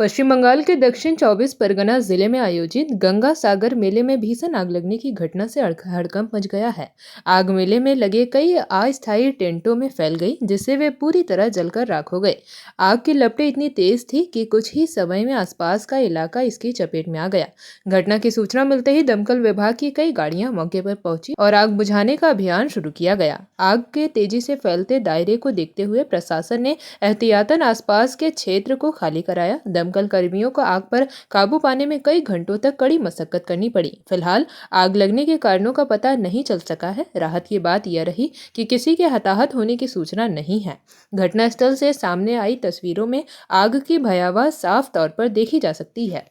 पश्चिम बंगाल के दक्षिण 24 परगना जिले में आयोजित गंगा सागर मेले में भीषण आग लगने की घटना से हड़कंप मच गया है। आग मेले में लगे कई अस्थायी टेंटों में फैल गई, जिससे वे पूरी तरह जलकर राख हो गए। आग की लपटें इतनी तेज थी कि कुछ ही समय में आसपास का इलाका इसकी चपेट में आ गया। घटना की सूचना मिलते ही दमकल विभाग की कई गाड़ियां मौके पर पहुंची और आग बुझाने का अभियान शुरू किया गया। आग के तेजी से फैलते दायरे को देखते हुए प्रशासन ने एहतियातन आसपास के क्षेत्र को खाली कराया। दमकल कर्मियों को आग पर काबू पाने में कई घंटों तक कड़ी मशक्कत करनी पड़ी। फिलहाल आग लगने के कारणों का पता नहीं चल सका है। राहत की बात यह रही कि किसी के हताहत होने की सूचना नहीं है। घटनास्थल से सामने आई तस्वीरों में आग की भयावह साफ तौर पर देखी जा सकती है।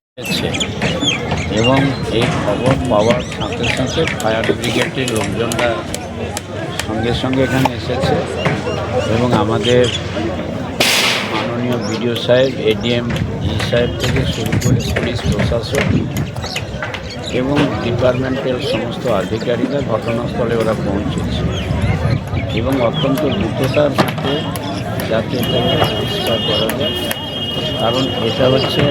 এবং এই খবর পাওয়ার সাথে সাথে ফায়ার ব্রিগেডের লোকজনরা সঙ্গে সঙ্গে এখানে এসেছে এবং আমাদের মাননীয় বিডিও সাহেব, এডিএম সাহেব থেকে শুরু করে পুলিশ প্রশাসন এবং ডিপার্টমেন্টের সমস্ত আধিকারিকরা ঘটনাস্থলে ওরা পৌঁছেছে এবং অত্যন্ত দ্রুততার সাথে যাতে এটাকে পরিষ্কার করা যায়, কারণ এটা হচ্ছে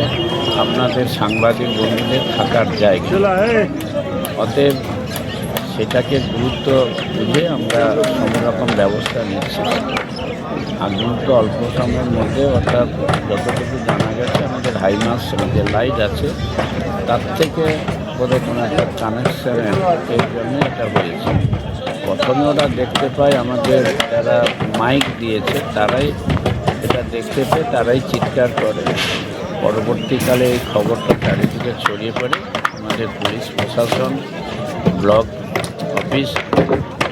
আপনাদের সাংবাদিক বন্ধুদের থাকার জায়গা। অতএব সেটাকে গুরুত্ব বুঝে আমরা সব রকম ব্যবস্থা নিচ্ছি। আগুনটা অল্প সময়ের মধ্যে, অর্থাৎ যতটুকু জানা গেছে আমাদের হাইমাস যে লাইট আছে তার থেকে বোধহয় কোনো একটা কানেকশানের এর জন্য এটা হয়েছে। প্রথমে ওরা দেখতে পায়, আমাদের যারা মাইক দিয়েছে তারাই এটা দেখতে পেয়ে তারাই চিৎকার করে। পরবর্তীকালে এই খবরটা চারিদিকে ছড়িয়ে পড়ে আমাদের পুলিশ প্রশাসন, ব্লক অফিস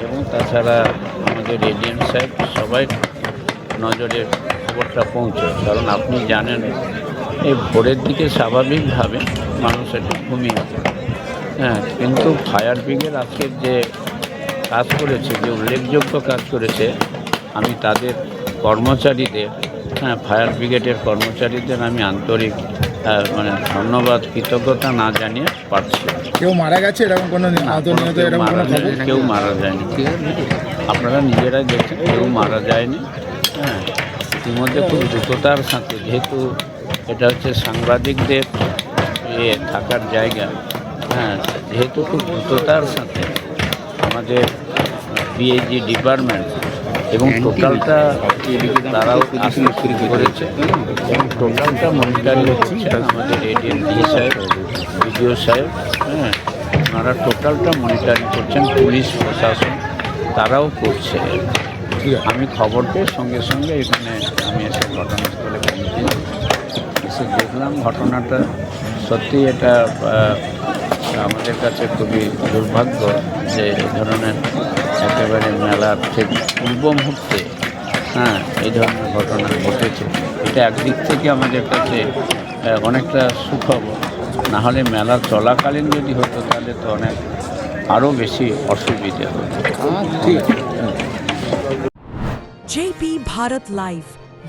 এবং তাছাড়া আমাদের এডিএম সাহেব সবাই নজরে খবরটা পৌঁছয়। কারণ আপনি জানেন এই ভোরের দিকে স্বাভাবিকভাবে মানুষ একটু ঘুমিয়ে পড়ে, কিন্তু ফায়ার ব্রিগেড আজকের যে কাজ করেছে, যে উল্লেখযোগ্য কাজ করেছে, আমি তাদের কর্মচারীদের, ফায়ার ব্রিগেডের কর্মচারীদের আমি আন্তরিক ধন্যবাদ, কৃতজ্ঞতা না জানিয়ে পারছি। কেউ মারা গেছে এরকম কোনো কেউ মারা যায়নি, আপনারা নিজেরাই দেখছেন, কেউ মারা যায়নি। ইতিমধ্যে খুব দ্রুততার সাথে, যেহেতু এটা হচ্ছে সাংবাদিকদের থাকার জায়গা, যেহেতু খুব দ্রুততার সাথে আমাদের পিএইচডি ডিপার্টমেন্ট এবং টোটালটা তারাও শুরু করেছে এবং টোটালটা মনিটরিং হচ্ছে আমাদের এডিএম সাহেব, বিডিও সাহেব, ওনারা টোটালটা মনিটরিং করছেন, পুলিশ প্রশাসন তারাও করছে। আমি খবর পেয়ে সঙ্গে সঙ্গে এখানে আমি এসে ঘটনাস্থলে পৌঁছি, এসে দেখলাম ঘটনাটা সত্যি এটা আমাদের কাছে খুবই দুর্ভাগ্য যে এই ধরনের একেবারে মেলার ঠিক পূর্ব মুহূর্তে এই ধরনের ঘটনা ঘটেছে। এটা একদিক থেকে আমাদের কাছে অনেকটা সুখবর, না হলে মেলা চলাকালীন যদি হতো তাহলে তো অনেক আরও বেশি অসুবিধে হতো। जेपी भारत लाइव,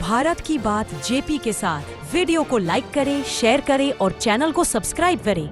भारत की बात जेपी के साथ। वीडियो को लाइक करें, शेयर करें और चैनल को सब्सक्राइब करें।